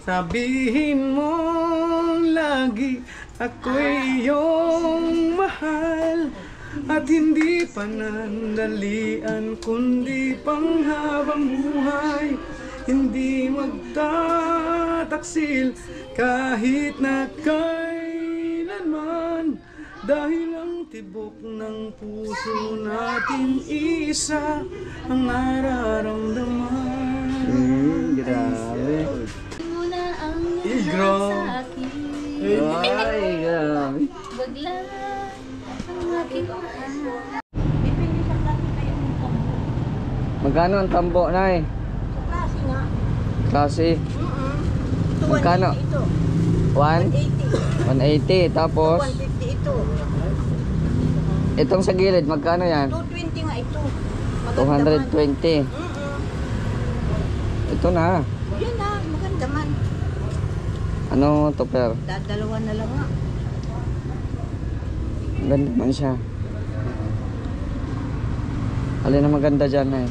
Sabihin mo lagi ako'y iyong mahal at hindi panandalian kundi panghabang buhay. Hindi magtataksil kahit na kailanman, dahil ang tibok ng puso natin isa ang nararamdaman. Grabe. Muna ang Grabe. sa akin. Ay, grabe. Bagla ang aking mahal. Magkano ang tambo, Nay? Klase nga. Klase. Ito, Magkano? 180 ito. 180. Tapos, 150 ito. itong sa gilid, magkano yan? 220 nga ito. Maganda man. 220. Ito na. Yan na, maganda man. Ano, topper? Dalawa na lang nga. Ganda man siya. Alin na maganda dyan, Nay?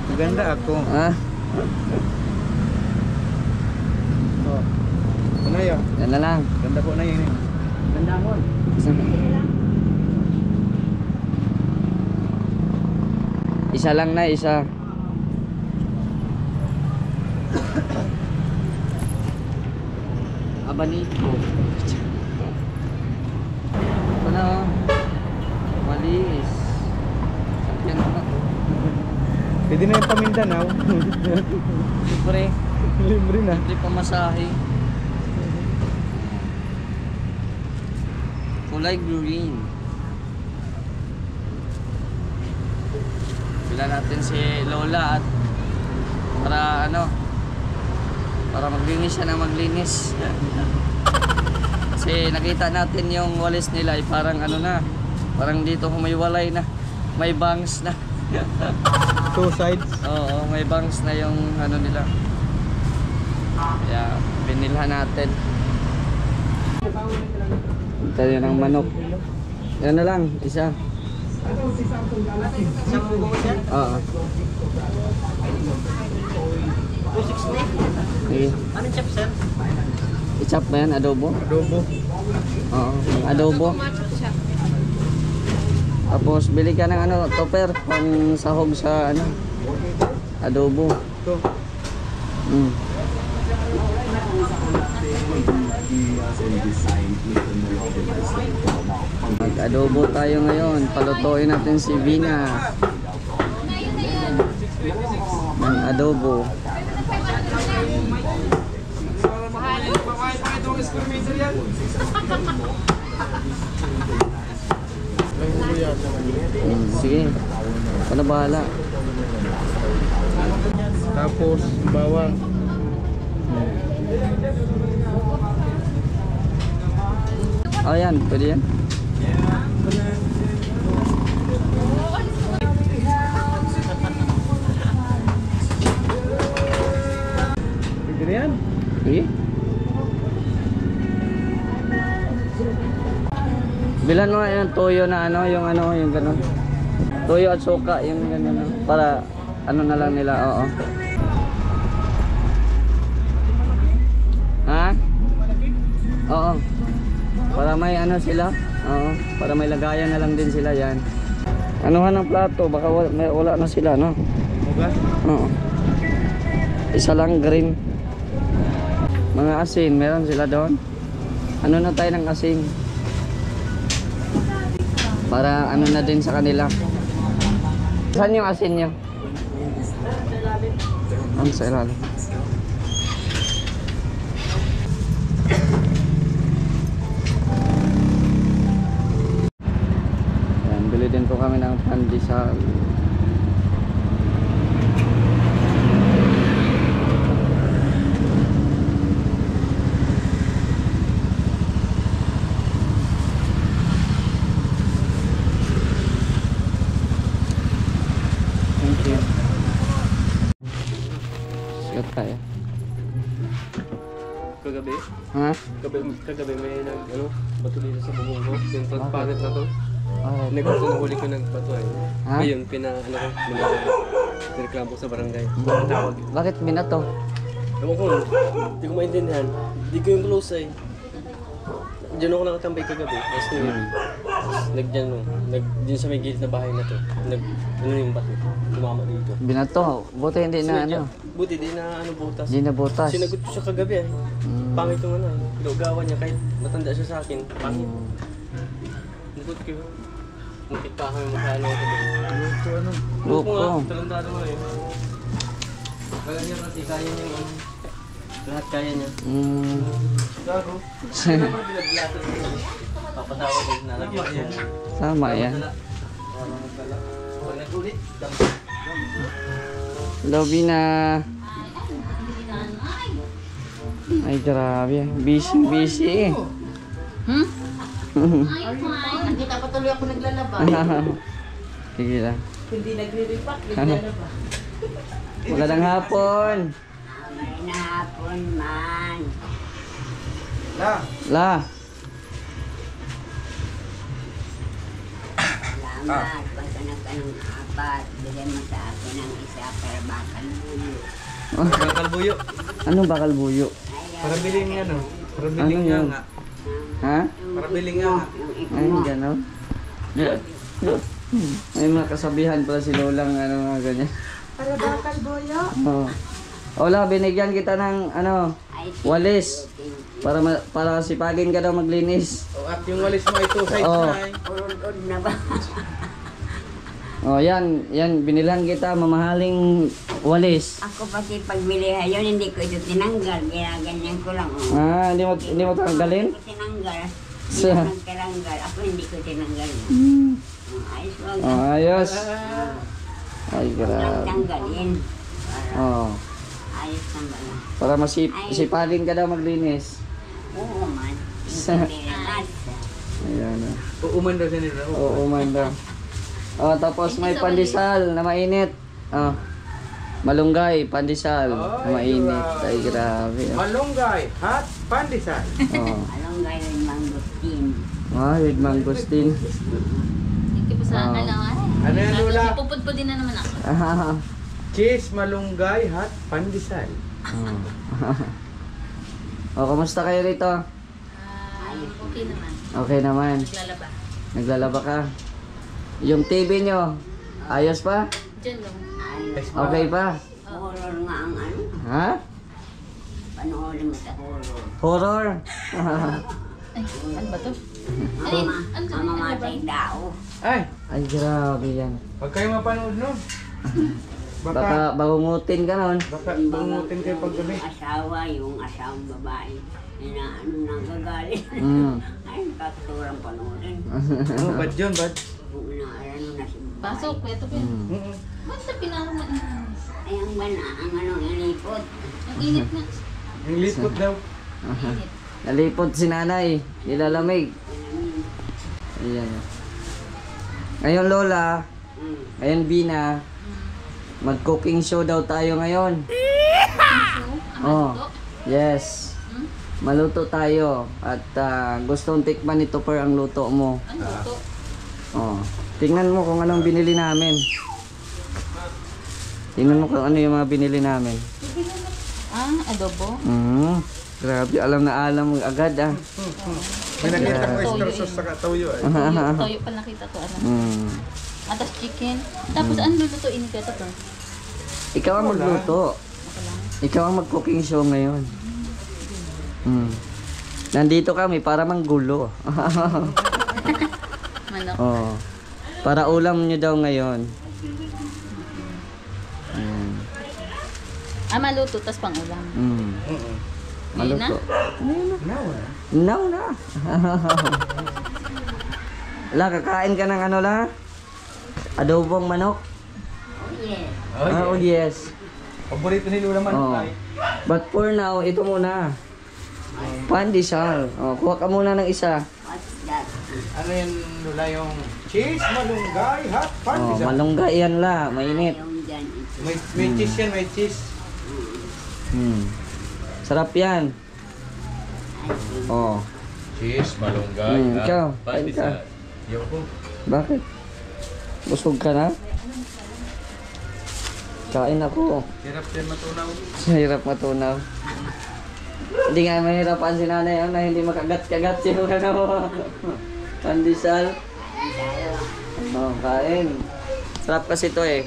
Maganda ako. Ha? Oh. Ano yun? Yan na lang. Ganda po na yun eh. Ganda mo. Isa lang na, isa. Abaniko. Ito na, oh. Malis. Sakyan na to. Pwede na yung Pamindanao. Siyempre, Libre na. hindi pa masahe. Kulay green. Bila natin si Lola at para ano, para maglinis siya ng maglinis. Kasi nakita natin yung walis nila ay parang ano na, parang dito humiwalay na, may bangs na. Two sides. Oo, may bangs na yung ano nila. Kaya binilhan natin. Tayo ng manok. Yan na lang, isa. Isang buo dyan. Oo. 260. Sige. Ano chop, sir? I-chop ba yan? Adobo? Adobo. Oo, adobo. Tapos bili ka ng ano, topper, pang sahog sa ano, adobo. Ito. Mag-adobo tayo ngayon. Palutuin natin si Vina ng adobo. Sige. Ako na bahala. Tapos bawang. Oh yan, pwede yan. Pwede na yan. Sige. Bilan mo yung toyo na ano, yung ganun. Toyo at suka, yung ganun. Para ano na lang nila, oo. Ha? Oo. Para may ano sila. Oo. Para may lagayan na lang din sila yan. Anuhan ng plato, baka wala na sila, no? Muga. Oo. Isa lang green. Mga asin, meron sila doon. Ano na tayo ng asin? Para ano na din sa kanila. Saan yung asin nyo? Ang sa ilalim. Ayan, bili din po kami ng pandesal. Sikat tayo. Kagabi. Ha? Kagabi may bato dito sa bubong ko. Yung transparent na to. Alright. Nagpatunuhuli ko nagbato eh. Ha? Ngayon, nireklamo ko sa barangay. Bakit binato? Ewan ko, hindi ko maintindihan. Hindi ko yung close eh. Diyan ako nakatambay kagabi. Tapos diyan sa may gilid na bahay na to. Ano yung bato? Tumama dito. Binato. Buti hindi na ano. Buti, di na butas. Hindi na butas. Sinagot ko siya kagabi eh. Pangit yung ano eh. Lugawan niya kahit matanda siya sa akin. Pangit. Nagot ko. Mukit pa kami maghalo ko doon. Luto ano? Luto nga. Luto. Talentado nga eh. Kaya niya kasi kaya niya yung ano. Lahat kaya niya. Gago. Papasawa din na lagyan yan. Sama yan. Pag nag-ulit, Lobby na. Ay, grabe. Busy. Nakita pa tuloy ako naglalaba. Sige lang. Hindi nagre-repack, naglalaba. Magandang hapon. May hapon man. La. Salamat. Pagkanak ka ng apat, bigyan mo sa akin ng isa para bakal buyo. Bakal buyo. Anong bakal buyo? Para biling nga no. Para Ano biling nga yun? nga. Ha? Para biling nga nga. Ay, gano'n. May mga kasabihan pala si Lolang ano mga ganyan. Para bakal buyo? Oo. Ola, binigyan kita ng ano, walis. Para sipagin ka daw maglinis. O at yung walis mo ito size Oo. na eh. Urod-ud na ba? Oh, yan binilhan kita mamahaling walis. Ako pati pagbili hayon, hindi ko ito tinanggal. Ginaganyan ko lang. Oh. Hindi mo tanggalin? Hindi ko tinanggal. Hindi Sa- ko nagkalanggal. Ako hindi ko tinanggal. Ayos wag. Oh, ayos. Ay, Huwag lang grabe. tanggalin. Para Oh, ayos naman. para sipagin ka daw maglinis. Oo man. Sa- Hindi naman. Ayan. Uuman daw siya nila. Oo, manda. Oh, tapos may pandesal na mainit. Oh. Malunggay, pandesal na mainit. Ay, grabe. Malunggay, hot pandesal. Oh. Anong gawin mangustin? Ah, with mangosteen. Thank you po sa Ah. alawan. Ano yan, Lola? Pupudpudin na naman ako. Ah. Cheese, malunggay, hot pandesal. Oh, kamusta kayo rito? Okay naman. Okay naman. Naglalaba. Naglalaba ka. Yung TV nyo, ayos pa? Diyan lang. Okay pa? Horror nga ang ano. Ha? Panoorin mo sa horror. Horror? Ay, ano ba to? Ay, ano to? Mamamatay tao. Ay, Ay, grabe yan. huwag kayo mapanood no. Baka Baka bangungutin ka nun. bangutin kayo pag gabi. Yung asawang babae. Na ano nang gagalit. Mm. Ay, katuturang panoorin. Ano, bad yun, bad? Kung ano na si babae. Pasok, ito po yun. Mm-mm. Basta pinakaman. Ay, ang bana, ang ano, ilipot. Ang init nga. Yung lipot daw. Init. Nalipot si nanay. Nilalamig. Ayan. Ngayon, Lola. Ngayon, Bina. Mag-cooking show daw tayo ngayon. Oh, yes. Maluto tayo. At gustong tikman ni Topper ang luto mo. Ano to? Oh. Tingnan mo kung anong binili namin. Tingnan mo kung ano yung mga binili namin. Adobo. Grabe, alam na alam agad ah. May nakita ko oyster sauce sa katuyo eh. Toyo pa nakita ko. Ano? Mm. Atas chicken. Tapos ano lulutuin ko ito to? Ikaw ang magluto. Ikaw ang mag-cooking show ngayon. Nandito kami para manggulo. Manok. Oh. Para ulam nyo daw ngayon. Maluto, tas pang ulam. Maluto. Now No na. La, kakain ka ng ano la? Adobong manok? Oh, yes. Oh yes. Paborito ni Lola man. Oh. But for now, ito muna. Pandesal. Oh, kuha ka muna ng isa. What's that? Ano yan, Lola, yung cheese, malunggay, hot Oh, pandesal. malunggay yan la, mainit. Yung dyan, ito. May cheese yan, may cheese. Sarap yan. Oh. Cheese, malunggay, Ikaw, at kain ka. pandesal. Yoko. Bakit? Busog ka na? Kain ako. Hirap din matunaw. Hirap matunaw. Hindi nga mahirapan si nanay na hindi makagat-kagat yung pandesal. Kain. Sarap kasi ito eh.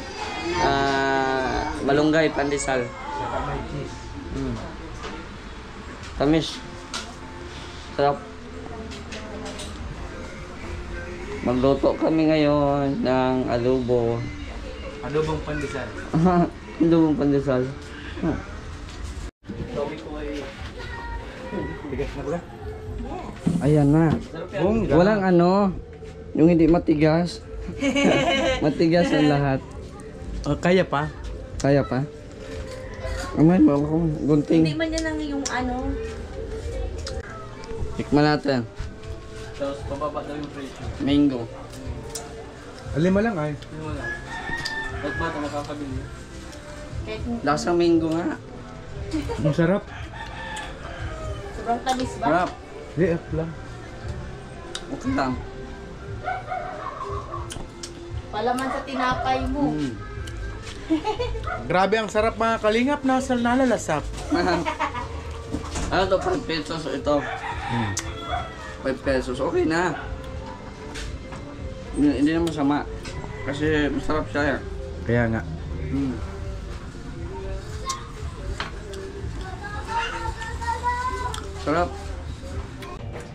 Malunggay, pandesal. Saka may cheese. Tamis. Sarap. Magluto kami ngayon ng adobo. Adobong pandesal. Adobong pandesal. Sabi ko ay... Tigas na ba? Ayan na. Bongga. Walang ano, yung hindi matigas. Matigas ang lahat. Kaya pa? Kaya pa? Amay, bawa ko. Gunting. Hindi man yan lang yung ano. Tikman natin. Tapos pababa daw yung presyo. Mango. Lima lang ay. Yun wala. Ba't bata makakabili? Lasang mango nga. Ang sarap. Sobrang tamis ba? Sarap. Liap lang. Okay lang. Palaman sa tinapay mo. Grabe ang sarap mga kalingap. Nasa nalalasap. Ano to? 5 pesos ito. 5 pesos. Okay na. Hindi na masama. Kasi masarap siya. Kaya nga. Sarap.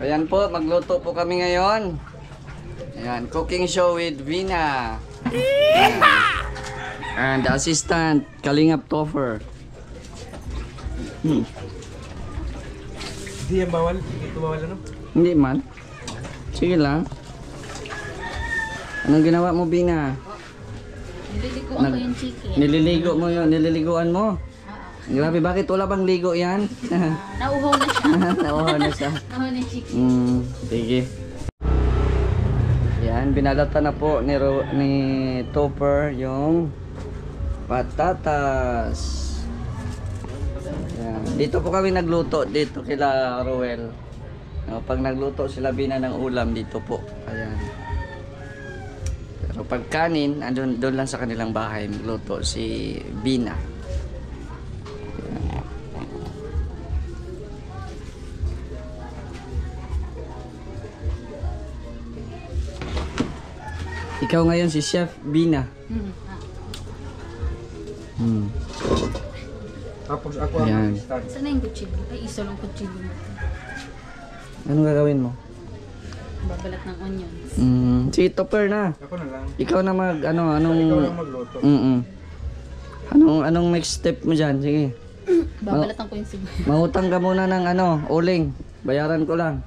Ayan po, magluto po kami ngayon. Ayan, cooking show with Vina. And the assistant, Kalingap Toffer. Hindi yan bawal. Hindi ito bawal ano? Hindi man. Sige lang. Anong ginawa mo, Bina? Nililigo ako yung chicken. Nililigo mo yun, nililiguan mo. Grabe, bakit wala bang ligo yan? Nauhaw na siya. Nauhaw na siya. Nauhaw na yung chicken. Sige. Yan, binalatan na po ni Topper yung patatas. Yan. Dito po kami nagluto, dito kila Roel. Pag nagluto sila Bina ng ulam, dito po. Ayan. Pero pag kanin, doon lang sa kanilang bahay magluto si Bina. Ikaw ngayon si Chef Bina. Tapos ako Ayan. ang start. Saan na yung kutsilyo? Ay, isa lang kutsilyo mo. Anong gagawin mo? Babalat ng onions. Si Topper na. Ako na lang. Ikaw na anong Ikaw lang magluto. Anong next step mo dyan? Sige. Babalatan ko yung sibuyas. Mahutang ka muna ng uling. Bayaran ko lang.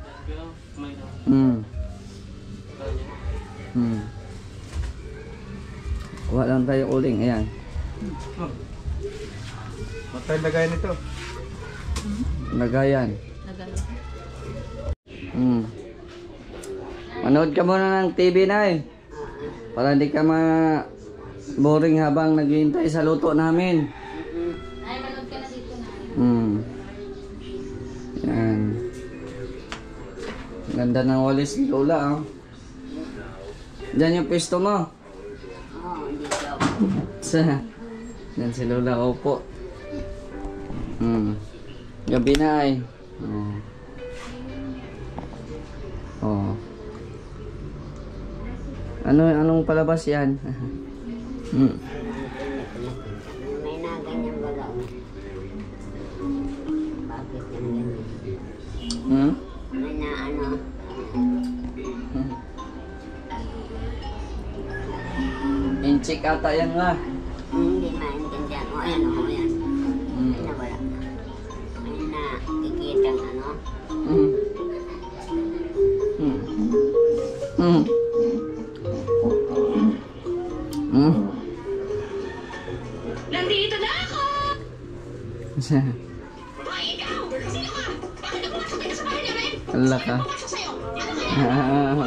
Kuha lang tayo uling. Ayan. Matay lagay nito. Lagayan. Nagalo. Manood ka muna ng TV na eh. Para hindi ka boring habang naghihintay sa luto namin. Ay, manood ka na dito na. Yan. Ganda ng walis ni Lola, oh. Diyan yung pisto mo. Oo, dito. Diyan si Lola, opo. Gabi na ay. Oh. Anong palabas yan? May na ganyan wala. Bakit yan ganyan? May na ano. Inchik ata yan nga. Hindi maintindihan. O ayan o yan. May na wala. May na kikitang ano. Nandito na ako! Hoy, ikaw! Sino ka? Bakit ako masakay ka sa bahay namin? Ala ka. Pumasok sa'yo. Ano ka?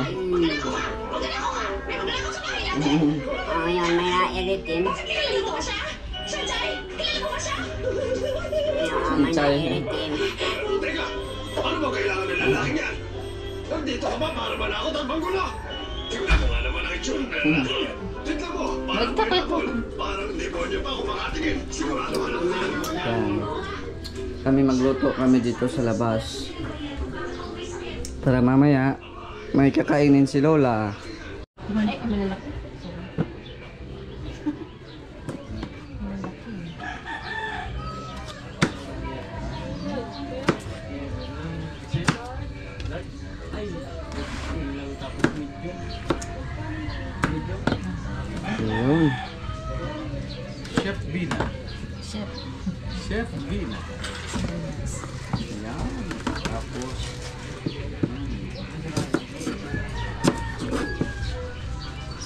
Magnanakaw ka! May magnanakaw sa bahay natin! O yan, may na-iritin. Kilala mo ba siya? Sanjay! Kilala mo ba siya? May na-iritin. Teka, ano ba kailangan ng lalaki niyan? Nandito ka ba para manakot at manggulo? Tingnan mo nga naman ang itsura ng lalaki. Tingnan mo, Magtakit po. Parang demonyo pa kumakatingin. Sigurado ka naman. Yan. Kami magluto kami dito sa labas. Para mamaya may kakainin si Lola. Ay, malalaki. Ayun. Chef Vina. Chef. Chef Vina. Yan. Tapos,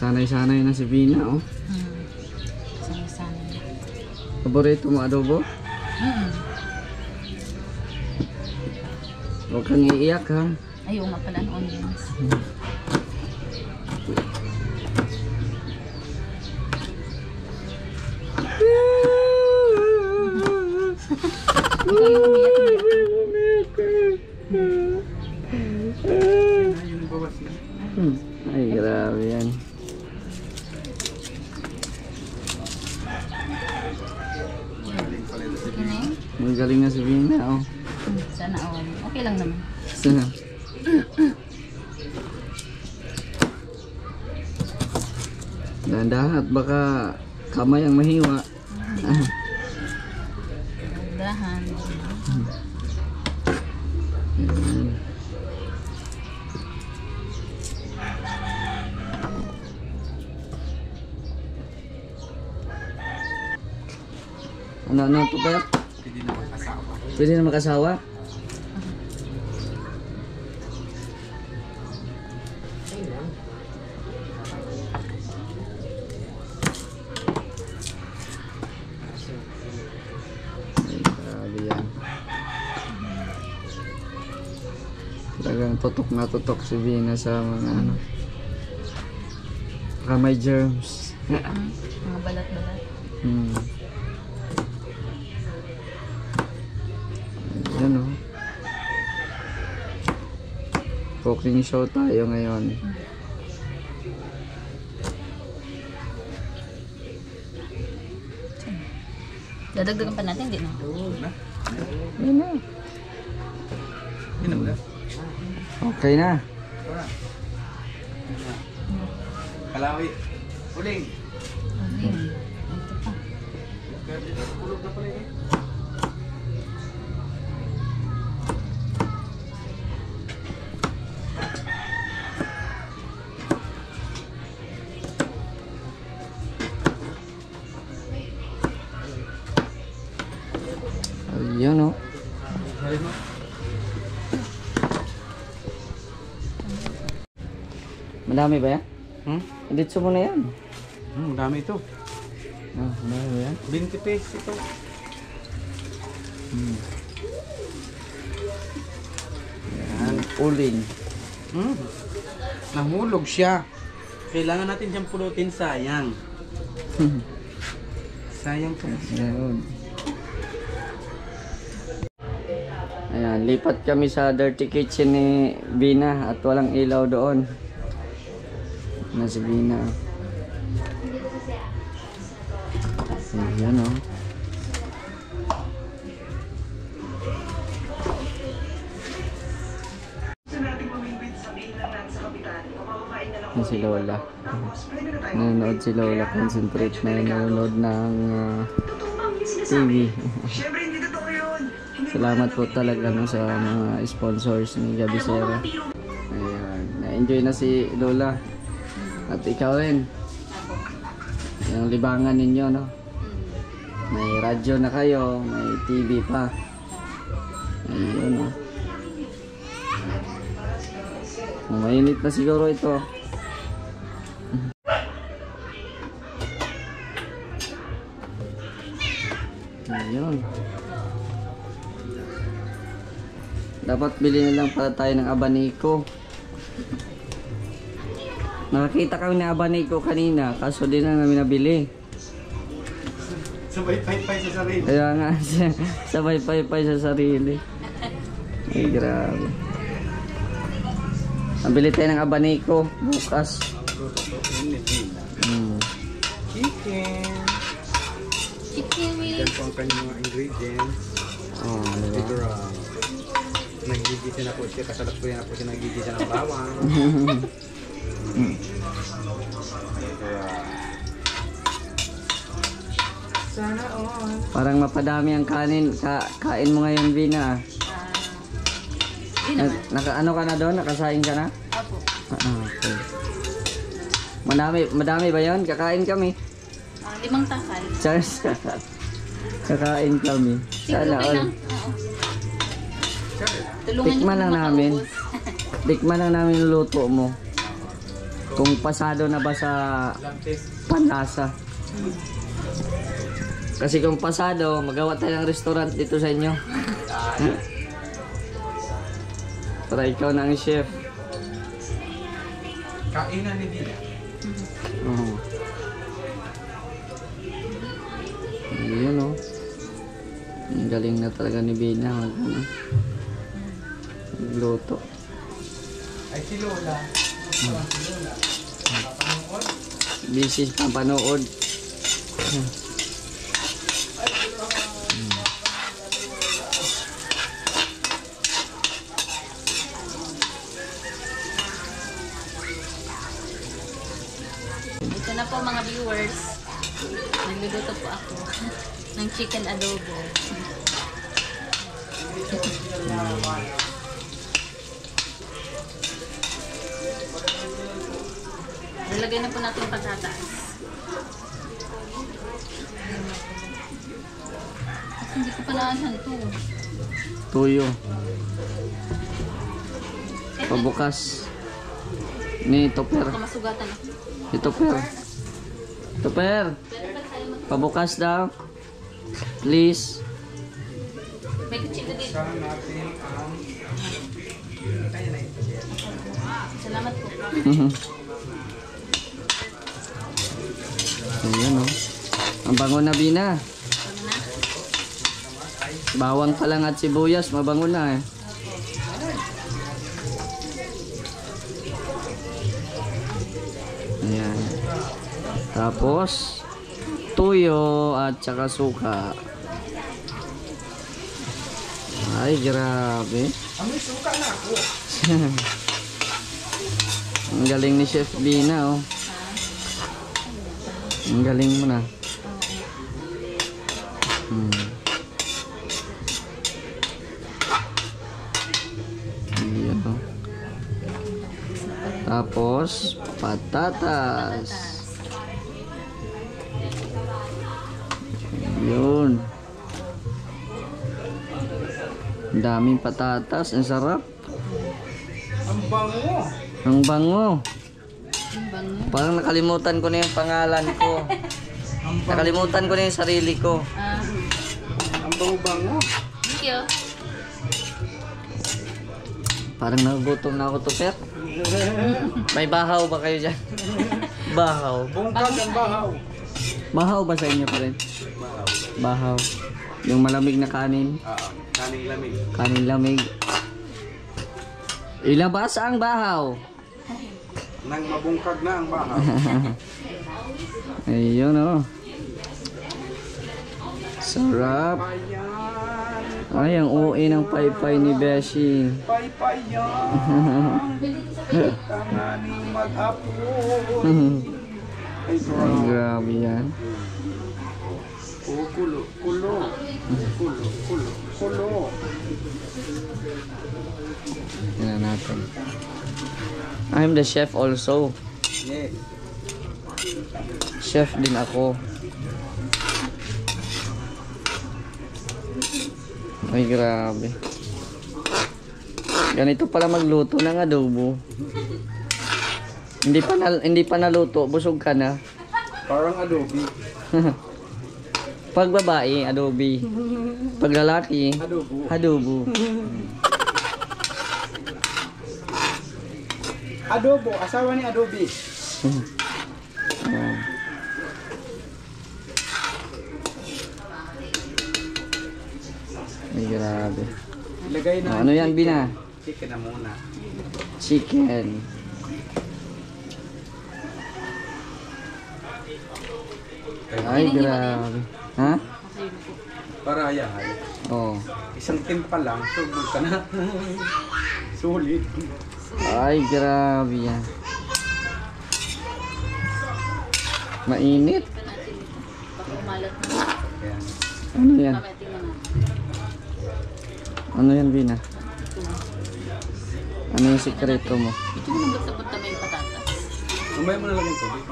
Sanay-sanay na si Vina, oh. Sanay-sanay. Paborito mo adobo? Huwag kang iiyak, ha? Ayaw nga pala ng onions. Ikaw yung umiyak. yung bawas na. Ay, grabe yan. Okay na yun? Ang galing na si Vina, oh. Sana all. Okay lang naman. Sana. Dahan-dahan at baka kamay ang mahiwa. Dahan. Ayan. Ano ito ba? Pwede na makasawa? Ay, grabe yan. Talagang tutok si Vina sa mga ano. Baka may germs. Mga balat-balat. Hmm. Ayan, oh. Cooking show tayo ngayon. Dadagdagan pa natin, di na? Ayan na. Yun na ba? Okay na. Kalawi. Uling. Okay. Ito pa. Kulog na pala yun. Ayan, oh. Madami ba yan? Editso mo na yan. Dami ito. Madami ba yan? 20 pesos ito. Yan, uling. Nahulog siya. Kailangan natin siyang pulutin, sayang. Sayang po. Ayun. Ayan, lipat kami sa dirty kitchen ni Vina at walang ilaw doon. Na si Vina. Ayan, oh. Yan si Lola. Nanonood si Lola. Concentrate na yun. Nanonood ng TV. Salamat po talaga no, sa mga sponsors ni Gabi Sera. Ayan. Na-enjoy na si Lola. At ikaw rin. Yung libangan ninyo, no? May radyo na kayo. May TV pa. Ayun, no? Mainit na siguro ito. Ayun. Dapat bili na lang pala tayo ng abaniko. Nakakita kami ng abaniko kanina, kaso di na namin nabili. Sabay pay sa sarili. Kaya nga, sabay pay sa sarili. Ay, grabe. Nabili tayo ng abaniko bukas. chicken. Chicken Yan wings. po ang kanyang mga ingredients. Oh, diba? Siguro, nagigisa na po siya. Kasalap ko yan na po siya nagigisa ng bawang. Sana all. Parang mapadami ang kanin. Kain mo ngayon, Vina. Hindi naman. Ano ka na doon? Nakasaing ka na? Apo. Okay. Madami ba yon? Kakain kami. 5 takal. Charles. Kakain kami. Siguro Sana okay all. lang. Oo. Tulungan Tikman niyo lang po namin. makaubos. Tikman lang namin yung luto mo. Kung pasado na ba sa panlasa. Kasi kung pasado, magawa tayo ng restaurant dito sa inyo. Para ikaw na ang chef. Kainan ni Dina. Oo. Yun o. Ang galing na talaga ni Bina. Magluto. Ay, si Lola. Busy pa panood. Ito na po mga viewers. Nagluluto po ako ng chicken adobo. Nilagay na po natin patatas. Kasi hindi ko pa naasan to. Tuyo. Pabukas. Ni Topper. Baka masugatan ako. Si Topper. Topper. Pabukas daw. Please. May kutsilo dito. Saan natin ang... Kaya na ito. Salamat po. Ayan o. Ang bango na, Bina. Ano na? Bawang pa lang at sibuyas. Mabango na eh. Ayan. Tapos, tuyo at saka suka. Ay, grabe. Amoy suka na ako. Ang galing ni Chef Bina, oh. Ang galing mo na. Ayan, oh. Tapos, patatas. Yun. Ang daming patatas. Ang sarap. Ang bango. Ang bango. Ang bango. Parang nakalimutan ko na yung pangalan ko. Nakalimutan ko na yung sarili ko. Ang bango-bango. Thank you. Parang nagugutom na ako to, Pep. May bahaw ba kayo dyan? Bahaw. Bungkag ang bahaw. Bahaw ba sa inyo pa rin? Bahaw. Yung malamig na kanin. Kaning lamig. Kanin lamig. Ilabas ang bahaw. Nang mabungkag na ang bahaw. Ayun, oh. Sarap. Payan. Ay, ang uwi ng paypay ni Beshi. Payan. Tanganing mag-apoy. Ay, Ay, grabe yan. Oh, kulo. Kulo. Kulo. Kulo. Kulo. Tingnan natin. I'm the chef also. Yes. Chef din ako. Ay, grabe. Ganito pala magluto ng adobo. Hindi pa naluto, busog ka na. Parang adobe. Pag babae, adobe. Pag lalaki, Adobo. adobo. Adobo. Asawa ni Adobe. Oh. Ay, grabe. Ilagay na. Oh, ano yan, Bina? Chicken na muna. Chicken. Ay, grabe. Ha? Ayun po. Para hayay. Oo. Isang timpa lang, subog ka na. Sulit. Ay, grabe yan. Mainit. Ito natin ito. Baka umalat na. Ayan. Ano yan? Mamaya tingnan natin. Ano yan, Bina? Ito. Ano yung sikreto mo? Ito mo nabot-abot na may patatas. Mamaya mo na lang yung tubig.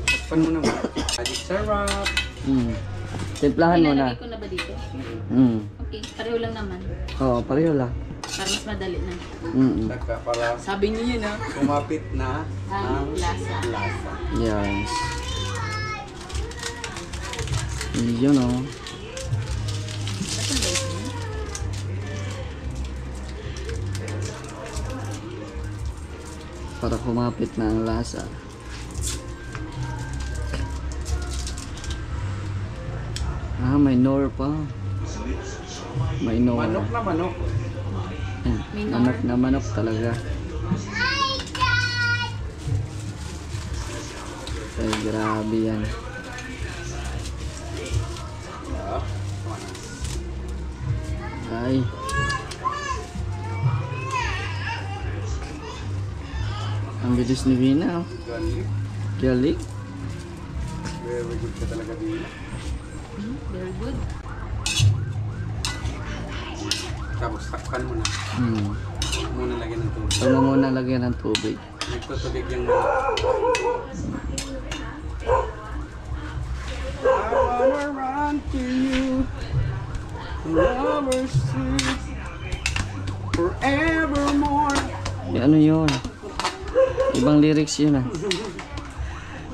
Takpan mo naman. Magic syrup. Timplahan mo na. Ilalagay ko na ba dito? Okay, pareho lang naman. Oo, pareho lang. Para mas madali na. Taka para Sabi niyo yun ah. kumapit na Ang lasa. lasa. Yes. Yun o. Ito ba ito? Para kumapit na ang lasa. Ah, may nor pa. May nor. Manok na manok. May nor. Manok na manok talaga. Ay, grabe yan. Ay. Ang bilis ni Vina. Oh. Garlic. Galing. Very good ka talaga din. Very good. Tapos takpan mo na. Huwag mo na lagyan ng tubig. Huwag mo muna lagyan ng tubig. Nagtutubig yung manok. I wanna run to you, lovers forevermore. Ano yun? Ibang lyrics yun ah.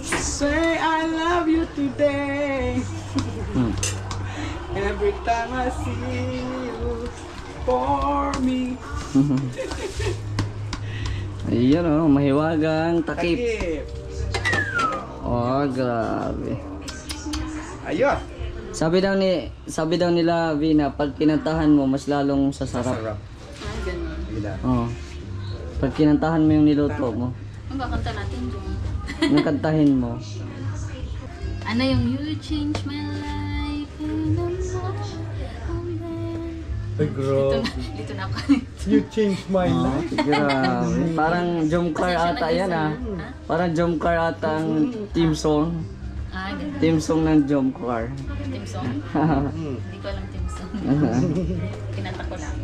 Say I love you today. Every time I see you for me. Ayun oh, mahiwagang takip. Takip. Oh, grabe. Ayun. Sabi daw nila Vina, pag kinantahan mo mas lalong sasarap. Sarap. Ah, ganun. Gila. Oh. Pag kinantahan mo yung niluto mo, Ang kakanta natin dyan. nung kantahin mo. Ano yung You Change My Life in a Ay, bro. Dito na ako. You changed my life. Grabe. Parang Jomcar ata yan ah. Parang Jomcar ata ang team song. Ah, ganun. Team song ng Jomcar. Team song? Hindi ko alam team song. Kinanta ko lang.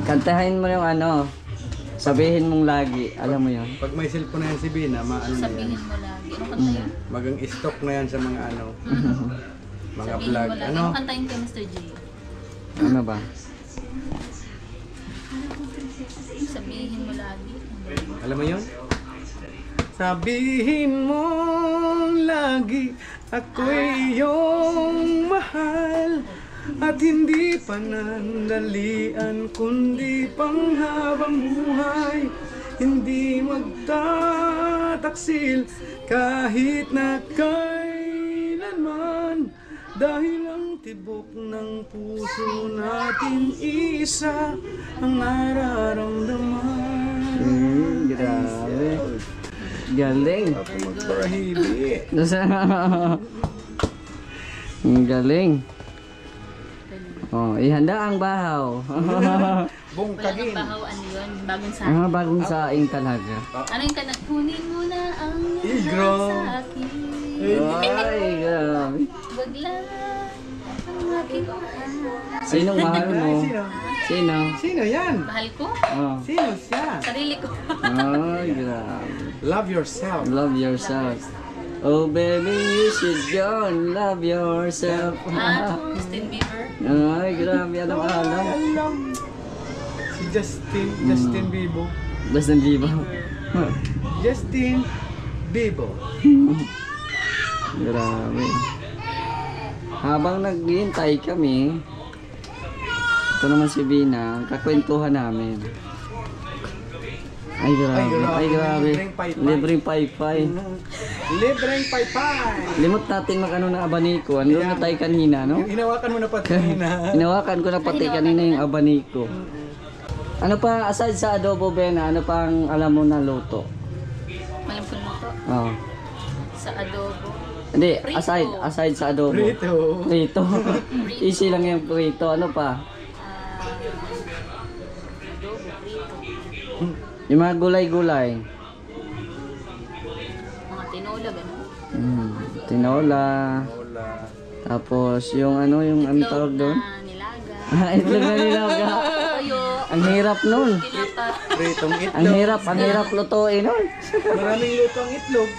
Kantahin mo yung ano, sabihin mong lagi, alam mo yun. Pag may cellphone na yan si Bina, maano na Sabihin yan. mo lagi. Ano kanta yun? Magang stock na yan sa mga ano, mga Sabihin vlog. mo lagi. Ano? Ano kantayin kay Mr. J? Ano ba? Sabihin mo lagi. Alam mo yun? Sabihin mo lagi ako'y iyong mahal at hindi panandalian kundi panghabang buhay, hindi magtataksil kahit na kailanman, dahil ang tibok ng puso natin isa ang nararamdaman. Grabe. Galing. Barahibi. Ang galing. Oh, ihanda ang bahaw. Walang Bungkagin. bahaw, ano yun? Bagong sa Ah, bagong saing talaga. Ano yung kanang kunin mo na ang Igro. sa akin. Ay, grabe. Wag lang ang aking mahal. Sinong mahal mo? Sino? Sino? Sino yan? Mahal ko? Oh. Sino siya? Sarili ko. Ay, grabe. Love yourself. Love yourself. Oh baby, you should go and love yourself. Justin Bieber. Ay, grabe. Anong alam? Alam. Si Justin Bieber. Justin Bieber. Justin Bieber. Grabe. Habang naghihintay kami, ito naman si Bina, ang kakwentuhan namin. Ay, grabe. Ay, grabe. Libreng paypay. Libreng paypay. Libreng paypay. Limot natin mag-ano ng abaniko. Ano na tayo kanina, no? Yung inawakan mo na pati na. Inawakan ko na pati kanina yung abaniko. Ano pa, aside sa adobo, Bena, ano pang alam mo na luto? Malam ko mo to. Oh. Sa adobo. Hindi, Prito. aside sa adobo. Prito. Prito. Easy lang yung prito. Ano pa? Adobo, prito. Yung mga gulay-gulay. Mga tinola, gano'n. Tinola. Hola. Tapos yung ano tawag doon? Na nilaga. Itlog na nilaga. Toyo. Ang hirap nun. Tinapa. Pritong Ang itlog. hirap lutuin nun. Maraming lutong itlog.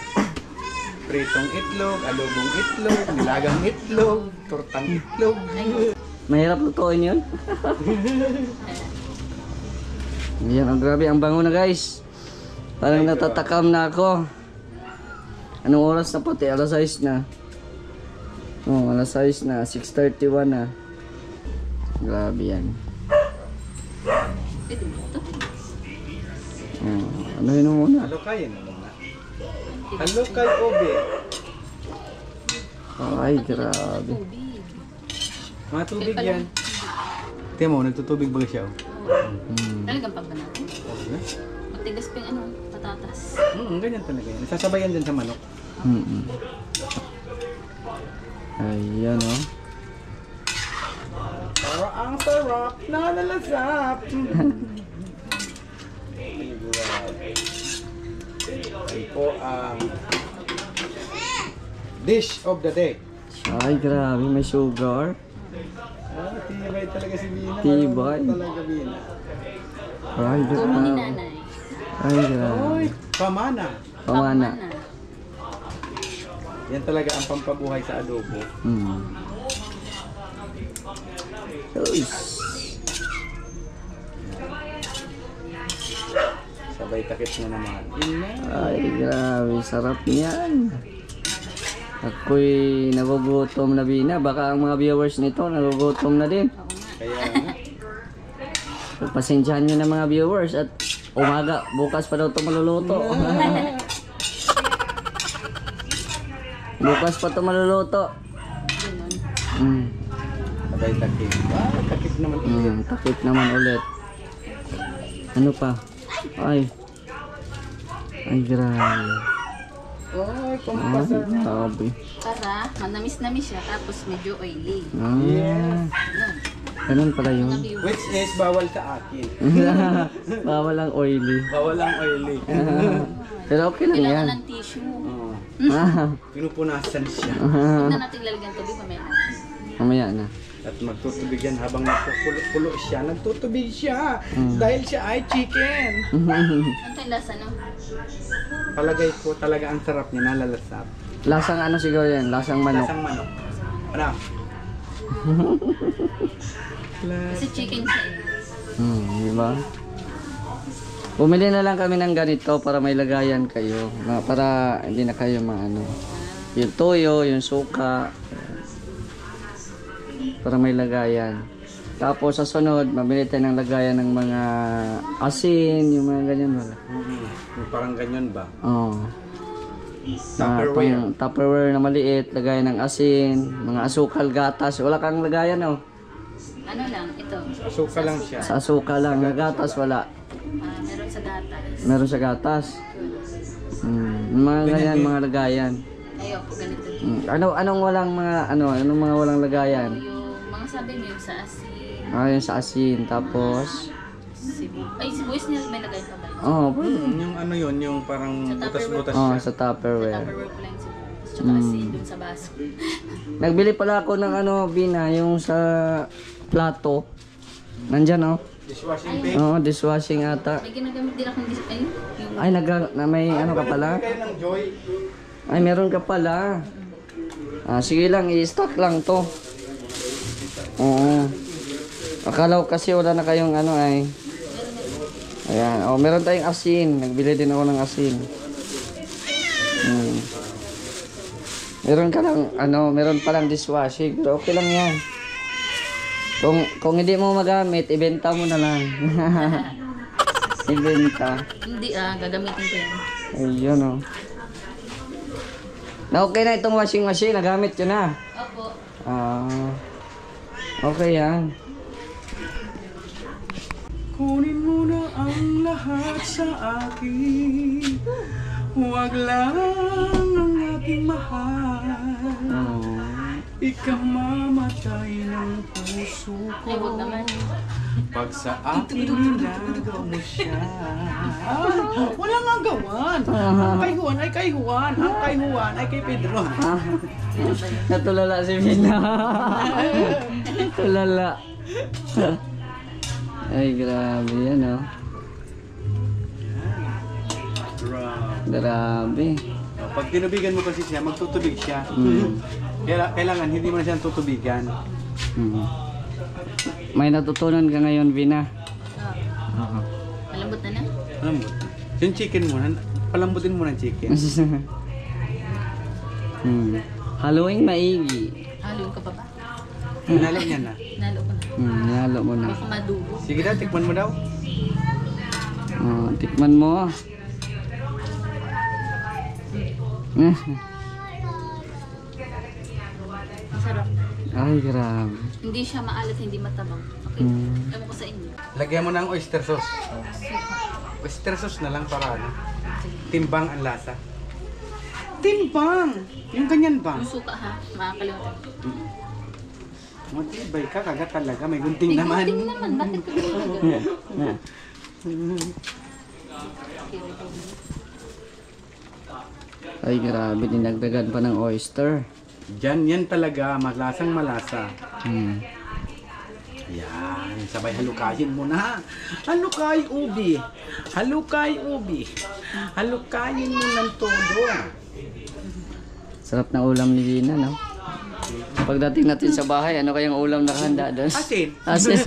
Pritong itlog, adobong itlog, nilagang itlog, tortang itlog. Mahirap lutuin yun. Yan, ang grabe, ang bango na guys. Parang natatakam na ako. Anong oras na pati? Alas 6 na. Oh, alas 6 na. 6:31 na. Grabe yan. Ito, ito. Ano yun muna? Alokay na muna. Alokay obe. Ay, grabe. Tubig. Mga tubig yan. Tingnan mo, nagtutubig ba siya? Talagang pagbanatan. Matigas pa yung ano, patatas. Ganyan talaga yan. Sasabayan din sa manok. Ayan o. Para ang sarap na nalasap. Ito po ang dish of the day. Ay, grabe. May sugar. Tibay talaga si Bina. Tibay. Marunong talaga Bina. Ay, Tumo ni grabe. nanay. Ay, grabe. Oy, pamana. Pamana. Yan talaga ang pampabuhay sa adobo. Uy. Sabay takip na naman. Ay, grabe. Sarap niyan. Ako'y nagugutom na Bina. Baka ang mga viewers nito nagugutom na din. Kaya nga. Pasensyahan nyo na mga viewers at umaga, bukas pa daw ito maluluto. Bukas pa ito maluluto. Ganun. Sabay takip. Takip naman ulit. Takip naman ulit. Ano pa? Ay. Ay, grabe. Oy, Ay, pampasarap. grabe. Para, manamis-namis siya, tapos medyo oily. Ah, Ganun. ganun pala yun. Mga viewers. Which is bawal sa akin. Bawal ang oily. Bawal ang oily. Pero okay lang yan. Kailangan ng tissue. Oo. Ah, Pinupunasan siya. Huwag na natin lalagyan tubig, mamaya na. mamaya na. At magtutubig yan habang nagpupulo siya. Nagtutubig siya. Dahil siya ay chicken. Ano tayong lasa, no? Palagay ko talaga ang sarap niya, nalalasap. Lasang ano siguro yan? Lasang manok. Lasang manok. Ano? Kasi chicken siya eh. Diba? Bumili na lang kami ng ganito para may lagayan kayo. Para hindi na kayo maano. Yung toyo, yung suka. Para may lagayan. Tapos sa sunod, mabili tayo ng lagayan ng mga asin, yung mga ganyan wala. Yung parang ganyan ba? Oo. Tupperware. Tupperware na maliit, lagayan ng asin, mga asukal, gatas. Wala kang lagayan, oh. Ano lang, ito. Suka lang siya. Sa asukal lang, gatas wala. Meron sa gatas. Meron sa gatas. Mga ganyan, mga lagayan. Ayoko, ganito. Anong walang mga anong mga walang lagayan? Yung mga sabi mo yung sa asin, Yung sa asin, tapos sibuyas niya may lagay pa ba? Yung ano yun, yung parang Sa butas-butas sa siya. Tupperware. Tupperware ko lang yung sibuyas. Tsaka asin dun sa baso. Nagbili pala ako ng Bina, yung sa plato. Nandyan, oh. Dishwashing bag. Oo, dishwashing ata. May ginagamit din akong yung Ay, may ano ka pala? Kayo ng Joy. Ay, meron ka pala. Sige lang, i-stock lang to. Oo. Akala ko kasi wala na kayong ay. Ayan. Meron tayong asin. Nagbili din ako ng asin. Meron ka lang, meron palang dishwashing. Pero okay lang yan. Kung hindi mo magamit, ibenta mo na lang. Ibenta. hindi gagamitin ko yan. Ayun, oh. Na okay na itong washing machine. Nagamit yun na. Opo. Okay yan. Kunin mo na ang lahat sa akin. Huwag lang ang aking mahal. Ikaw mamatay ng puso ko. Ay, huwag naman. Pag sa akin nilagaw mo siya. Wala nga gawan. Ang kay Juan ay kay Juan. Ang kay Juan ay kay Pedro. Natulala si Vina. Tulala. Ay, grabe yan, oh. Grabe. Pag tinubigan mo kasi siya, magtutubig siya. Kailangan hindi mo na siya tutubigan. May natutunan ka ngayon, Vina. Malambot na na. Alam mo, yung chicken mo, palambutin mo ng chicken. Haluing maigi. Halo ka pa ba? Nalo niya na. Nalo ko na. Nihalo mo na. Baka madugo. Sige daw, tikman mo daw. Tikman mo. Masarap. Ay, grabe. Hindi siya maalat, hindi matabang. Okay. Ewan ko sa inyo. Lagyan mo ng oyster sauce. Oyster sauce na lang para ano. Timbang ang lasa. Timbang! Yung ganyan ba? Yung suka ha, makakalimutan. Matibay ka, kagat talaga. May gunting naman. Gunting naman, bakit ka gano'n? Ay, grabe. Dinagdagan pa ng oyster. Diyan, yan talaga. Malasang malasa. Hmm. Yan, sabay halukayin mo na. Halukay ubi. Halukay ubi. Halukayin mo ng todo. Sarap na ulam ni Vina, no? Pagdating natin sa bahay, ano kayang ulam nakahanda doon? Asin. Asin.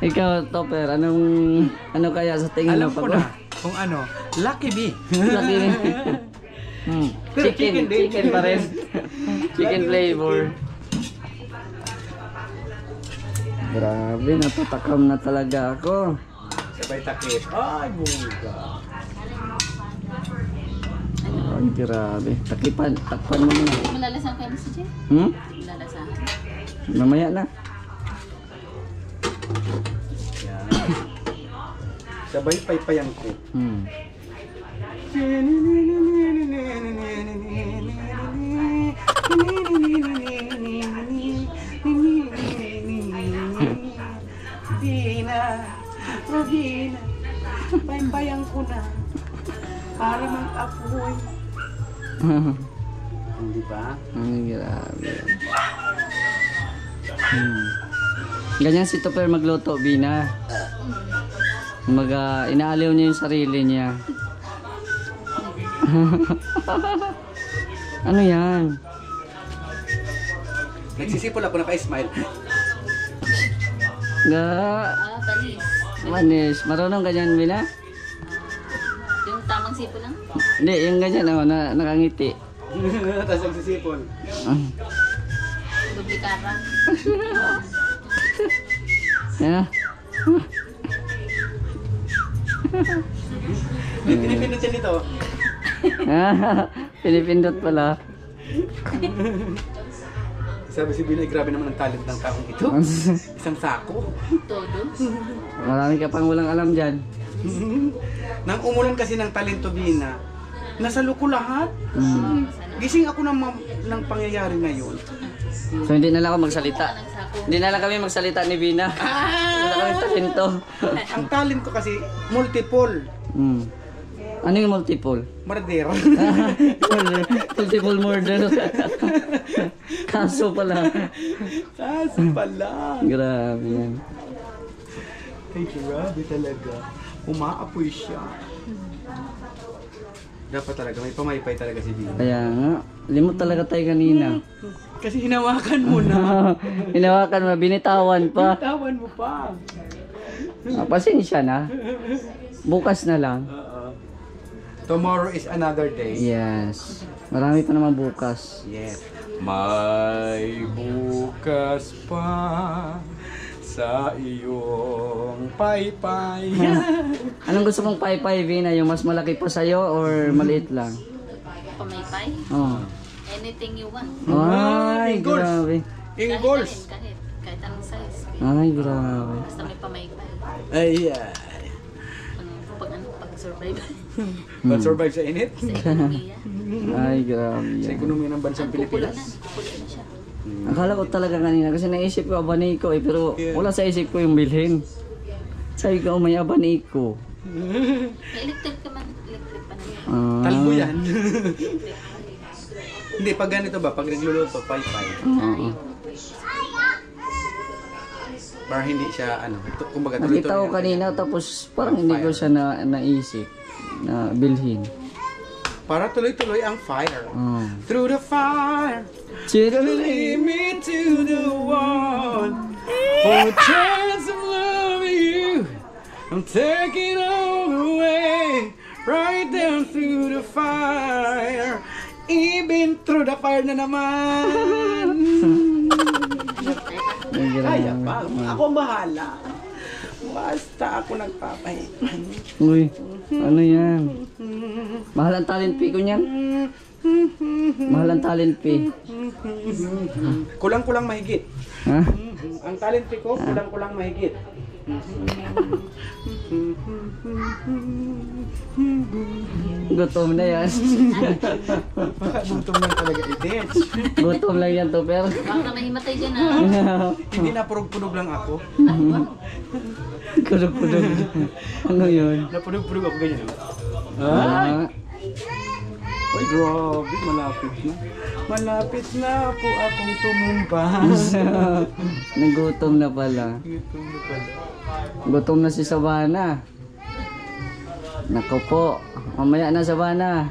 Ikaw, Topper, ano kaya sa tingin Alam mo? ko na kung ano. Lucky bee. Lucky rin. Pero chicken din. Chicken pa rin. Chicken flavor. Grabe, natatakam na talaga ako. Sabay takip. Ay, bunga. Ay, grabe. Takpan mo na. Malalasahan kayo si Jen? Malalasahan. Mamaya na. Yan. Sabay paypayan ko. Rodina, paypayan ko na para mag-apoy. Hindi ba? Ay, grabe. Ganyan si Topper magluto, Bina. Inaaliw niya yung sarili niya. Ano yan? Nagsisipol ako, naka-smile. Panis. Manis. Marunong ganyan, Bina? Yung tamang sipo lang. Hindi, yung ganyan, nakangiti. Tapos nagsisipol. Duplikara. Yeah. Pinipindot siya nito. Pinipindot pala. Sabi si Binay, grabe naman ang talent ng taong ito. Isang sako. Todo. Marami ka pang walang alam dyan. Nang umulan kasi ng talento, Bina, nasalo ko lahat. Gising ako ng pangyayari ngayon. So hindi na lang ako magsalita. Hindi na lang kami magsalita ni Bina. Wala kami talento. Ang talent ko kasi multiple. Ano yung multiple? Murder. Multiple murder. Kaso pala. Kaso pala. Grabe yan. Ay, grabe talaga. Umaapoy siya. Dapat talaga, may pamaypay talaga si Bina. Kaya nga, limot talaga tayo kanina. Kasi hinawakan mo na. Hinawakan mo, binitawan pa. Tawan mo pa. Pasensya na. Bukas na lang. Tomorrow is another day. Yes. Marami pa naman bukas. Yes. May bukas pa sa iyong paypay. Anong gusto mong paypay, Vina? Yung mas malaki pa sa'yo or maliit lang? Pamaypay. Oh. Anything you want. Ay, Goals. grabe. In goals. Kahit anong size. Ay, grabe. Basta may pamaypay. Ay, Pag Survive. Survive sa init? Sa ekonomiya. Ay, grabe Sa yan. ekonomiya ng bansang Pupula na. Pilipinas? Pupula na siya. Akala ko talaga kanina kasi naisip ko abaniko eh, pero wala sa isip ko yung bilhin. Sabi ko, may abaniko. May electric ka man. Electric pa na. Talbo yan. Hindi, pag ganito ba? Pag nagluluto, pay-pay. Oo. Para hindi siya, kumbaga tuloy-tuloy. Nakita ko kanina tapos parang hindi ko siya naisip na bilhin. Para tuloy-tuloy ang fire. Oh. Through the fire, lead me to the one for a chance of loving you. I'm taking all the way, right down through the fire. Even through the fire na naman. Kaya pa, ako bahala. Basta ako nagpapahinga. Uy, ano yan? Mahal ang talent fee ko niyan? Mahal ang talent fee. Kulang-kulang mahigit. Ha? Ang talent fee ko, kulang-kulang mahigit. Gutom na yan. Baka gutom lang talaga itin. Gutom lang yan to, pero. Baka mahimatay dyan ah. Hindi na purog-punog lang ako. Kulog-kulog. Ano yun? Napurog-punog ako ganyan. Ah. Ay, grabe, malapit na. Malapit na po akong tumumba. Nagutom na pala. Gutom na pala. Gutom na si Savannah. Nako po. Mamaya na Savannah.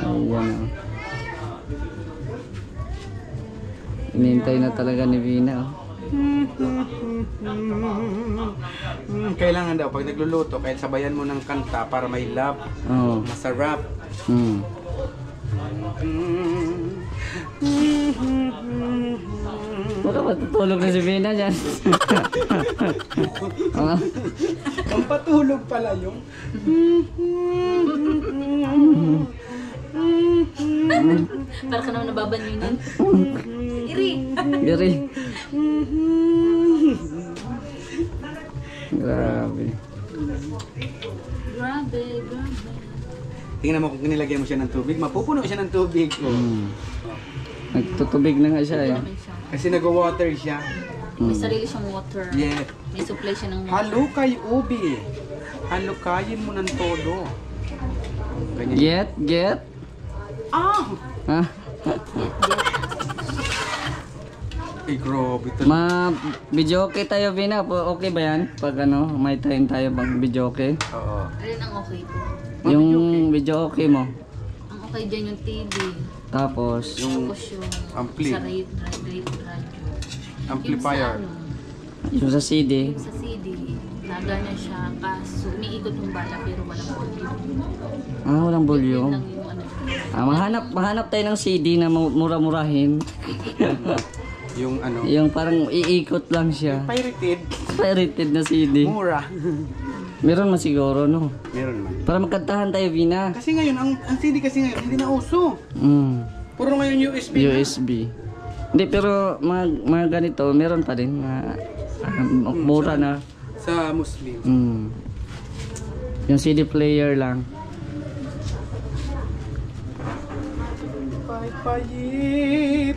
Ayan o. Inintay na talaga ni Vina. Kailangan daw, pag nagluluto, kahit sabayan mo ng kanta para may love, Oh. masarap. Hmm. Baka matutulog na si Vina dyan. Ah. Ang patulog pala yung... Para ka naman nababanyunan. Iri! Gary. Grabe. Grabe, grabe. Tingnan mo kung nilagyan mo siya ng tubig, mapupuno siya ng tubig. Hmm. Nagtutubig na nga siya eh. Grabe siya. Kasi nag-water siya. May sarili siyang water. Yeah. May supply siya ng water. Halukay ubi. Halukayin mo ng todo. Ganyan. Get? Ah! Ha? Ay, grabe ito. Ma-video okay tayo, Vina. Okay ba yan? Pag ano, may time tayo pag video okay? Oo. Alin ang okay po? Yung video okay mo. Ang okay dyan yung TV. Tapos, Tapos yung ampli. sa radio. Amplifier. yung sa CD. Yung sa CD, nagana siya, kaso umiikot yung bala pero walang volume. Ah, walang Yun volume. lang yung ano. Mahanap tayo ng CD na mura-murahin. Yung ano, Yung parang iikot lang siya. pirated. Pirated na CD. Mura. Meron man siguro, no? Meron man. Para magkantahan tayo, Vina. Kasi ngayon, ang CD kasi ngayon, hindi na uso. Puro ngayon USB na. USB. Hindi, pero mga ganito, meron pa din. Mura na. Sa Muslim. Yung CD player lang.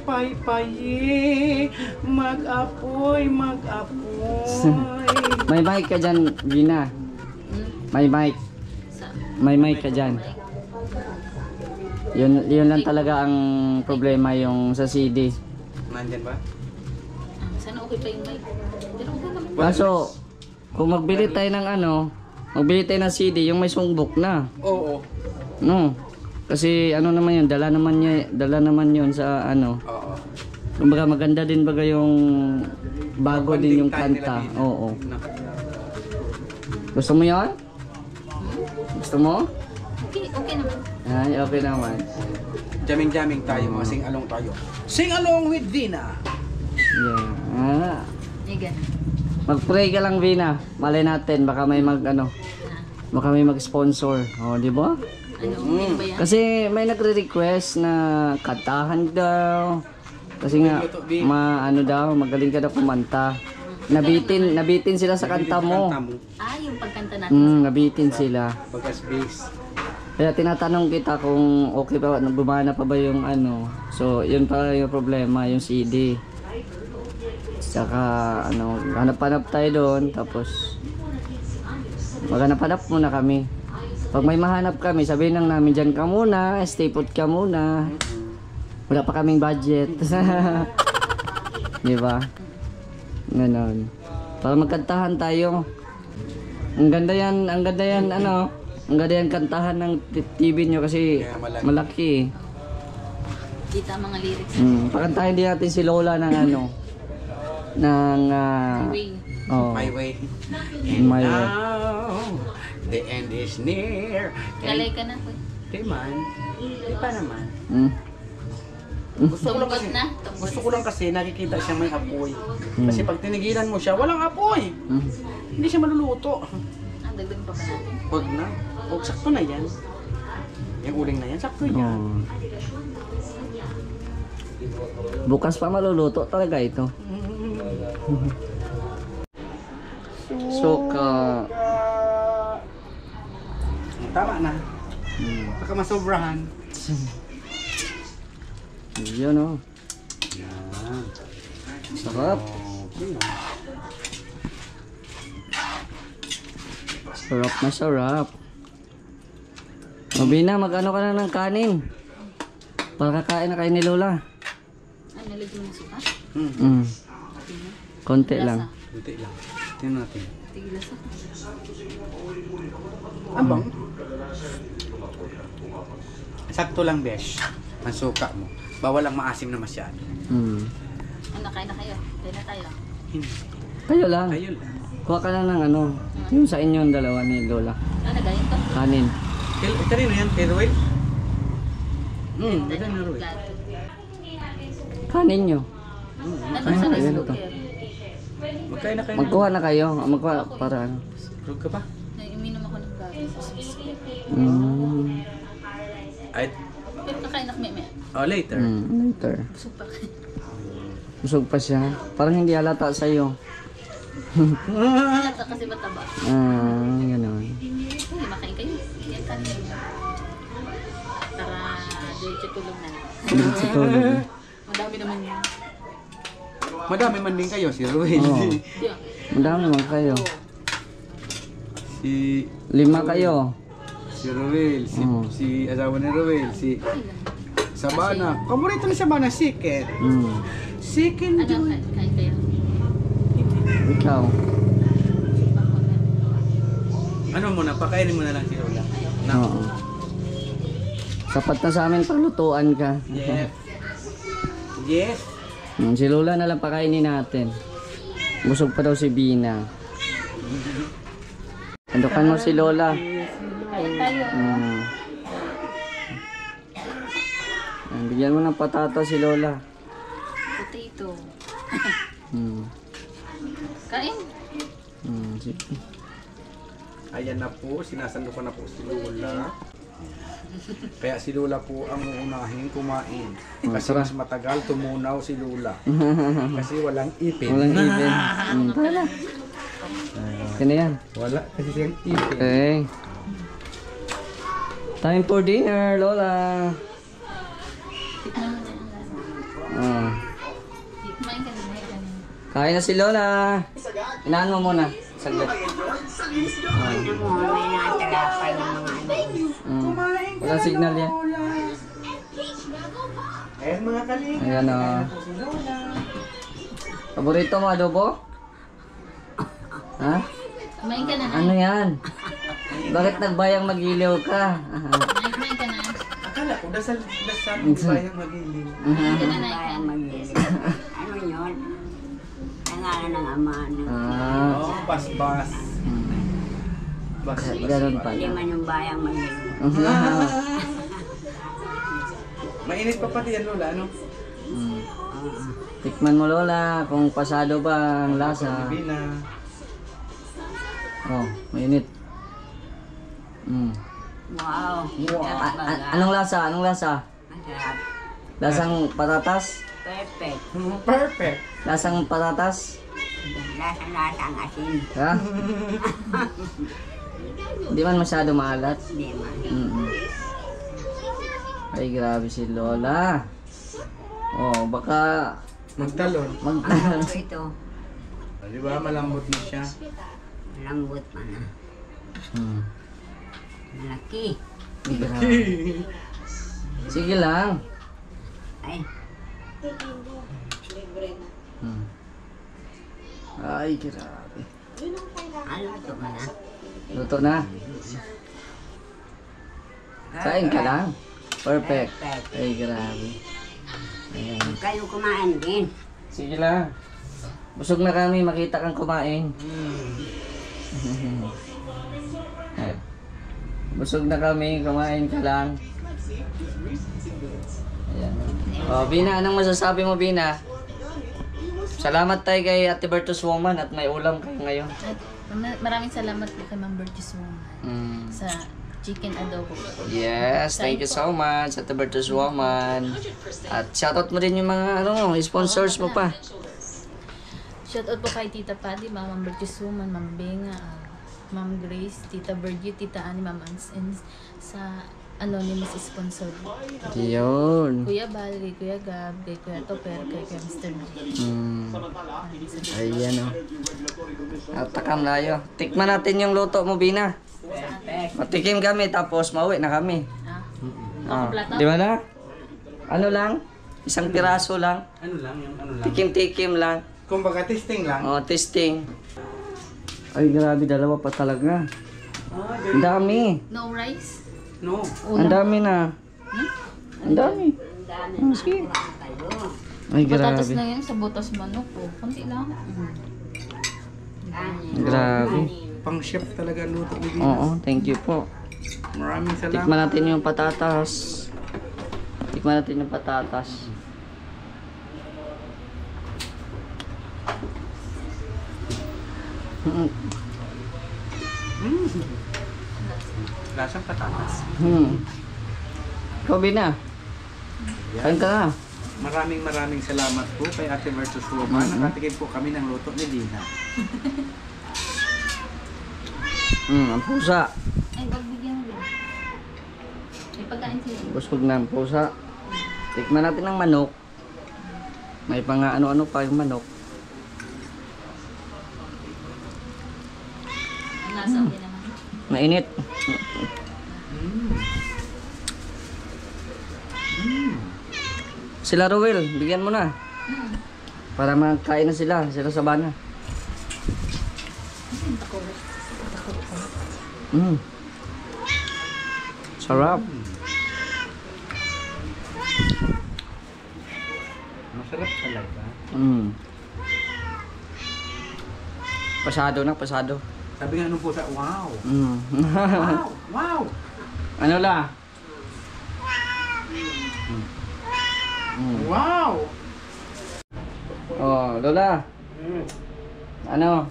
Pay-payi, mag-apoy. May mic ka dyan, Vina. May mic. Sa, May mic ka dyan. Yun lang talaga ang problema yung sa CD. Nandyan ba? sana okay pa yung mic. Pero okay naman. Kaso, kung magbili tayo ng magbili tayo ng CD, yung may songbok na. Oo. No. Kasi ano naman yun, dala naman yun sa Oo. kumbaga maganda din baga yung bago din yung Bonding time kanta. nila din. Oo. No. Gusto mo yun? Gusto mo? Okay naman. Ay, okay naman. Jamming tayo, mga sing-along tayo. Sing along with Vina. Yeah. May ganun. Mag-pray ka lang, Vina. Malay natin, baka may baka may mag-sponsor. O, di ba? Ano, okay ba yan? Kasi may nagre-request na kantahan daw. Kasi nga, magaling ka daw kumanta. nabitin sila sa kanta mo. Yung pagkanta natin. Nabitin sila. Pagkas base. Kaya tinatanong kita kung okay pa, bumana pa ba yung ano. So, yun pa yung problema, yung CD. Saka, hanap-hanap tayo doon. Tapos, maghanap-hanap muna kami. Pag may mahanap kami, sabihin lang namin, dyan ka muna, stay put ka muna. Wala pa kaming budget. Diba? Ganon. Para magkantahan tayo. Ang ganda yan, ang ganda yan kantahan ng TV nyo kasi malaki. Kita mga lyrics. Pakantahin din natin si Lola ng My way. My way. Now, the end is near. Kalay ka na po. Di man. Di pa naman. Gusto ko lang kasi nakikita siya may apoy. Kasi pag tinigilan mo siya, walang apoy. Hindi siya maluluto. Dagdag pa ba natin? Huwag na. Huwag, sakto na yan. Yung uling na yan, sakto yan. Bukas pa maluluto talaga ito. Suka. Tama na. Baka masobrahan. Yun o. Sarap. Sarap na sarap. Mabina, mag-ano ka na ng kanin. Para kakain na kayo ni Lola. Nalagyan mo suka? Konti lang. Kunti lang. Tingnan natin. Tigilasa. Abang. Sakto lang, besh. Ang suka mo. Bawal lang maasim na masyado. Kain na kayo. Kain na tayo. Kayo lang. Ayun lang. Kuha ka lang ng yung sa inyo ang dalawa ni Lola. Nagayin to? Kanin. Kanino yan? Kay Ruel? Ganyan na Ruel. Kanin nyo. Ano sa rice Ayun, ito. cooker? Magkain na kayo. Magkuha na kayo. Magkuha para ano. Rug ka pa? Uminom ako ng gabi sa Swiss. Ay, Pero kakain ako may. later. Later. Busog pa. Busog pa siya. Parang hindi halata sa'yo. Halata kasi mataba. Gano'n. Hindi, makain kayo. Yan kanin niyo. Para diretso tulong na. Madami naman yun. Madami man din kayo, si Ruel. Oo. Yeah. Madami naman kayo. Si 5 kayo. si Ruel, si asawa ni Ruel, si Sabana. Kasi- Paborito ni Sabana, chicken. Chicken Ano, joy. kain kayo? Ikaw. Ano muna, pakainin mo na lang si Lola. Oo. Sapat na sa amin paglutuan ka. Yes. Yes. Si Lola na lang pakainin natin. Busog pa daw si Bina. Andukan mo si Lola. Kain tayo. Bigyan mo ng patata si Lola. Potato. Hmm. Kain. Sige. Ayan na po, sinasando ko na po si Lola. Kaya si Lola po ang uunahin kumain. Kasi mas matagal tumunaw si Lola. Kasi walang ipin. Walang ipin. Tara. Kaya yan. Wala kasi siyang ipin. Okay. Time for dinner, Lola. Tikman mo na. Tikman ka na. Kain na si Lola. Inaan mo muna. Saglit. Ano mo, may natalapay ng mga ano. Walang signal yan. Ayan mga kaling. Ayan o. Paborito mo adobo? Ha? Kumain ka na. Ano yan? Bakit nagbayang magiliw ka? Kumain ka na. Akala ko, dasal bayang magilin. Kumain ka na, Kaya Naikan. mag-iisip. Ano yun? Pangalan ng ama. Oo, bas-bas. Ganun Hindi pala. man yung bayang mag-iisip. Mainit pa pati yan, Lola, ano? Tikman mo Lola kung pasado ba ang lasa. Bina. Oh, mainit. Wow. Anong lasa? Anong lasa? Masarap. Lasang patatas? Perfect. Perfect. Lasang patatas? Lasa-lasa ang asin. Ha? Hindi man masyado maalat. Hindi man. Ay, grabe si Lola. Oh, baka Magtalon. Ano ito? Di ba malambot na siya? Malambot pa na. Malaki. Grabe. Sige lang. Ay, Ay, grabe. ano ito ka na? Luto na. Kain ka lang. Perfect. Ay, grabe. Ayan. Kayo kumain din. Sige lang. Busog na kami, makita kang kumain. Busog na kami, kumain ka lang. Ayan. Oh, Bina, anong masasabi mo, Bina? Salamat tayo kay Ate Bertus Woman at may ulam kayo ngayon. At maraming salamat po kay Ma'am Bertus Woman sa chicken adobo. Yes, thank you so much, Ate Bertus Woman. At shoutout mo din yung mga sponsors mo pa. Shoutout po kay Tita Patty, Ma'am Bertus Woman, Ma'am Benga, Ma'am Grace, Tita Virgie, Tita Annie, Ma'am Ans, and sa anonymous sponsor. Yun. Kuya Bal, kay Kuya Gab, kay Kuya Topper, kay Kuya Mr. G. Ayan o. At takam layo. Tikman natin yung luto mo, Bina. Matikim kami, tapos mauwi na kami. Di ba na? Ano lang? Isang piraso lang. Ano lang, yung ano lang. Tikim-tikim lang. Kumbaga, testing lang. Oh, testing. Ay, grabe, dalawa pa talaga. Ang dami. No rice? No. Ang dami na. Ang dami. Sige. Ay, Patatas grabe. lang yan sa butas manok po. Kunti lang. Grabe. Pang chef talaga luto ni Dina. Oo, thank you po. Maraming salamat. Tikman natin yung patatas. Tikman natin yung patatas. Lasang patatas. Ikaw, Bina. Kain ka na. Maraming salamat po kay Ate Bertus Woman. Nakatikim po kami ng luto ni Dina. Ang pusa. Ay, pagbigyan mo. May pagkain sila. Busog na ang pusa. Tikman natin ng manok. May pang ano-ano pa yung manok. Ang lasa din naman. Mainit. Sila Rowel, bigyan mo na. Para magkain na sila sa bana. Sarap. Masarap talaga. Pasado na, pasado. Sabi nga nung pusa, wow! Wow! Wow! Ano la? Wow! Oh, Lola. Ano?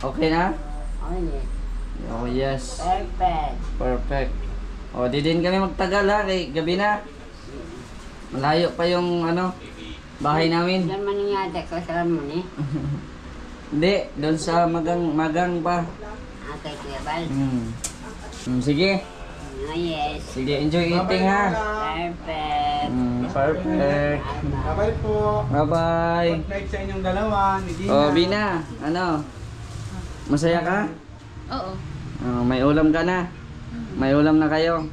Okay na? Okay. Oh, yes. Perfect. Perfect. Oh, di din kami magtagal ha, kay gabi na. Malayo pa yung bahay namin. Diyan man yung yate ko sa mo ni. Hindi, doon sa magang pa. Okay, Kuya Bal. Sige. Oh, yes. Sige, enjoy eating ha. Perfect. Perfect. Bye-bye po. Bye-bye. Good night sa inyong dalawa, ni Dina. Oh, Bina, masaya ka? Oo. Oh, may ulam ka na. May ulam na kayo.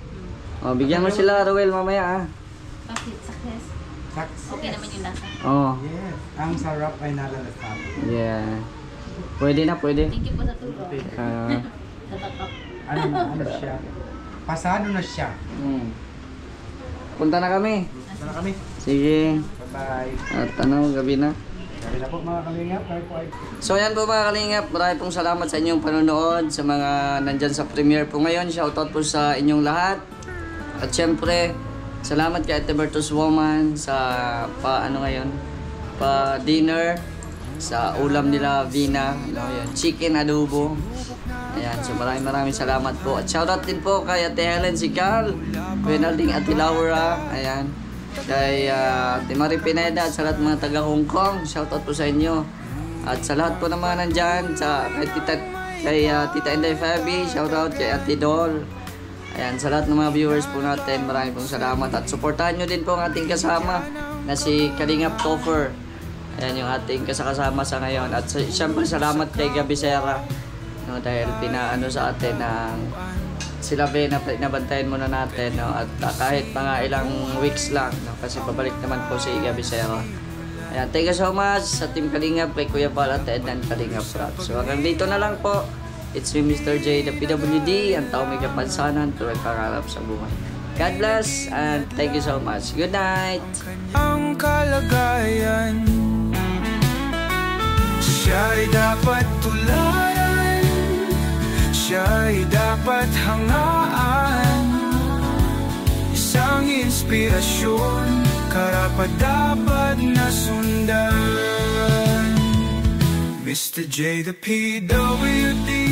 Oh, bigyan mo sila, Rowel, mamaya ha. Bakit? Success. Success. Okay naman yung lasa. Oh, Yes. Ang sarap ay nalalasabi. yeah. Pwede na, pwede. Thank you po sa tulong. Natatak. Ano siya? Pasado na siya. Punta na kami. Sana kami. Sige. Bye-bye. At gabi na. Sabi na po mga kalingap. Bye po ay. So yan po mga kalingap, marami pong salamat sa inyong panonood, sa mga nandyan sa premiere po ngayon. Shoutout po sa inyong lahat. At syempre, salamat kay Ate Bertus Woman sa pa-dinner, sa ulam nila Vina, chicken adobo. Ayan, so maraming salamat po. At shoutout din po kay Ate Helen Sigal, Renalding Ate Laura, ayan. Kay Ate Marie Pineda at sa lahat mga taga Hong Kong, shoutout po sa inyo. At sa lahat po naman nandyan, kay Tita Inday Fabi, shoutout kay Ate Dol. Ayan, sa lahat ng mga viewers po natin, maraming pong salamat. At supportahan nyo din po ang ating kasama na si Kalingap Topher. Ayan yung ating kasama sa ngayon. At siyempre salamat kay Gabi Sera, no, dahil pinaano sa atin ng sila nabantayan muna natin, no, at kahit mga ilang weeks lang, no, kasi pabalik naman po si Gabi Sera. Ayan, thank you so much sa Team Kalingap, kay Kuya Bal at Ed and Kalingap Rap. So hanggang dito na lang po. It's me, Mr. J, the PWD, ang tao may kapansanan tuwing pangarap sa buhay. God bless and thank you so much. Good night! Ang kalagayan, siya'y dapat tularan, siya'y dapat hangaan, isang inspirasyon, karapat-dapat na sundan. Mr. J, the PWD.